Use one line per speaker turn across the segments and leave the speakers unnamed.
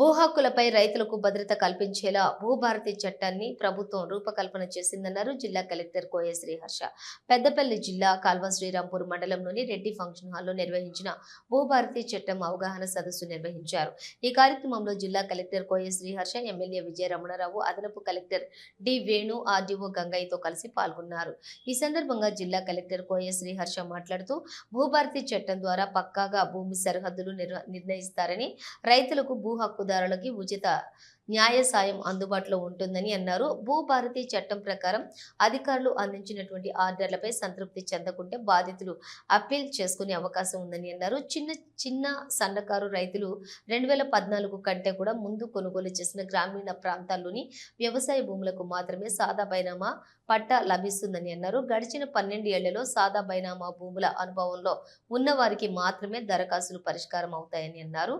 భూ హక్కులపై రైతులకు భద్రత కల్పించేలా భూభారతి చట్టాన్ని ప్రభుత్వం రూపకల్పన చేసిందన్నారు జిల్లా కలెక్టర్ కోయ శ్రీహర్ష. పెద్దపల్లి జిల్లా కాల్వ శ్రీరాంపూర్ మండలంలోని రెడ్డి ఫంక్షన్ హాల్లో నిర్వహించిన భూభారతి చట్టం అవగాహన సదస్సు నిర్వహించారు. ఈ కార్యక్రమంలో జిల్లా కలెక్టర్ కోయ శ్రీహర్ష, ఎమ్మెల్యే విజయ రమణారావు, అదనపు కలెక్టర్ డి వేణు, ఆర్డీఓ గంగయ్యతో కలిసి పాల్గొన్నారు. ఈ సందర్భంగా జిల్లా కలెక్టర్ కోయ శ్రీహర్ష మాట్లాడుతూ భూభారతి చట్టం ద్వారా పక్కాగా భూమి సరిహద్దులు నిర్ణయిస్తారని, రైతులకు భూ హక్కుదారులకి ఉచిత న్యాయ సాయం అందుబాటులో ఉంటుందని అన్నారు. భూభారతి చట్టం ప్రకారం అధికారులు అందించినటువంటి ఆర్డర్లపై సంతృప్తి చెందకుంటే బాధితులు అప్పీల్ చేసుకునే అవకాశం ఉందని అన్నారు. చిన్న సన్నకారు రైతులు 2014 కంటే కూడా ముందు కొనుగోలు చేసిన గ్రామీణ ప్రాంతాల్లోని వ్యవసాయ భూములకు మాత్రమే సాదా బైనామా పట్టా లభిస్తుందని అన్నారు. గడిచిన 12 ఏళ్లలో సాదా బైనామా భూముల అనుభవంలో ఉన్న వారికి మాత్రమే దరఖాస్తులు పరిష్కారం అవుతాయని అన్నారు.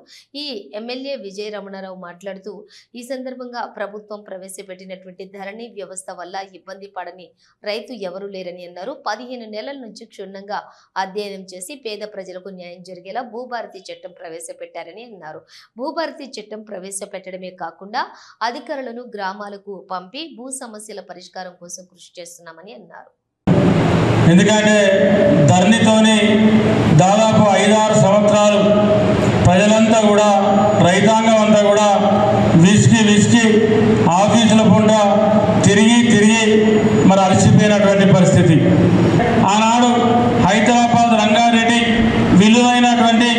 ఈ ఎమ్మెల్యే విజయ రమణారావు మాట్లాడుతూ ఈ సందర్భంగా ప్రభుత్వం ప్రవేశపెట్టినటువంటి ధరణి వ్యవస్థ వల్ల ఇబ్బంది పడని రైతు ఎవరూ లేరని అన్నారు. 15 నెలల నుంచి క్షుణ్ణంగా అధ్యయనం చేసి పేద ప్రజలకు న్యాయం జరిగేలా భూభారతి చట్టం ప్రవేశపెట్టారని అన్నారు. భూభారతి చట్టం ప్రవేశపెట్టడమే కాకుండా అధికారులను గ్రామాలకు పంపి భూ సమస్యల పరిష్కారం కోసం కృషి చేస్తున్నామని అన్నారు.
ఎందుకంటే ధరణితోని దాదాపు 5-6 సంవత్సరాలు ప్రజలంతా కూడా, రైతాంగం అంతా కూడా విసికి ఆఫీసుల పూట తిరిగి మరి అలసిపోయినటువంటి పరిస్థితి. ఆనాడు హైదరాబాద్ రంగారెడ్డి విలువైనటువంటి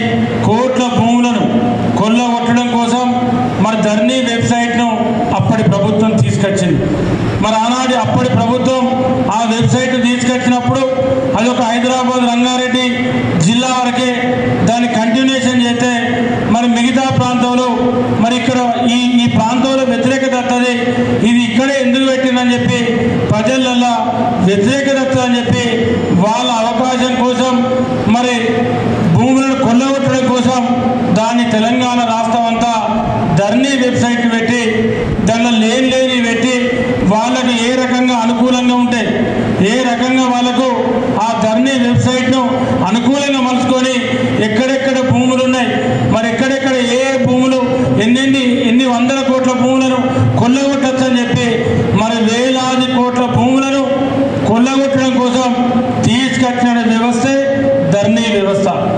కోట్ల భూములను కొల్లగొట్టడం కోసం మరి ధరణి వెబ్సైట్ను అప్పటి ప్రభుత్వం తీసుకొచ్చింది. మరి ఆనాడు అప్పటి ప్రభుత్వం ఆ వెబ్సైట్ తీసుకొచ్చినప్పుడు అది ఒక హైదరాబాద్ రంగారెడ్డి జిల్లా వరకే దాన్ని కంటిన్యూషన్ చేస్తే మరి మిగతా ప్రాంతంలో మరి ఇక్కడ ఈ ప్రాంతంలో వ్యతిరేకత వస్తుంది, ఇది ఇక్కడే ఎందుకు పెట్టిందని చెప్పి ప్రజలల్లో వ్యతిరేకత వస్తుందని చెప్పి వాళ్ళ అవకాశం కోసం మరి భూములను కొల్లగొట్టడం కోసం దాన్ని తెలంగాణ రాష్ట్రం అంతా ధరణి వెబ్సైట్ పెట్టి దానిలో లేని పెట్టి వాళ్ళకు ఏ రకంగా అనుకూలంగా ఉంటే ఏ రకంగా వాళ్ళకు ఆ ధరణి వెబ్సైట్ను అనుకూలంగా మలుచుకొని ఎక్కడెక్కడ భూములు ఉన్నాయి, మరి ఎక్కడెక్కడ ఏ భూములు ఎన్ని వందల కోట్ల భూములను కొల్లగొట్టచ్చు అని చెప్పి మరి వేలాది కోట్ల భూములను కొల్లగొట్టడం కోసం తీసుకొచ్చిన వ్యవస్థ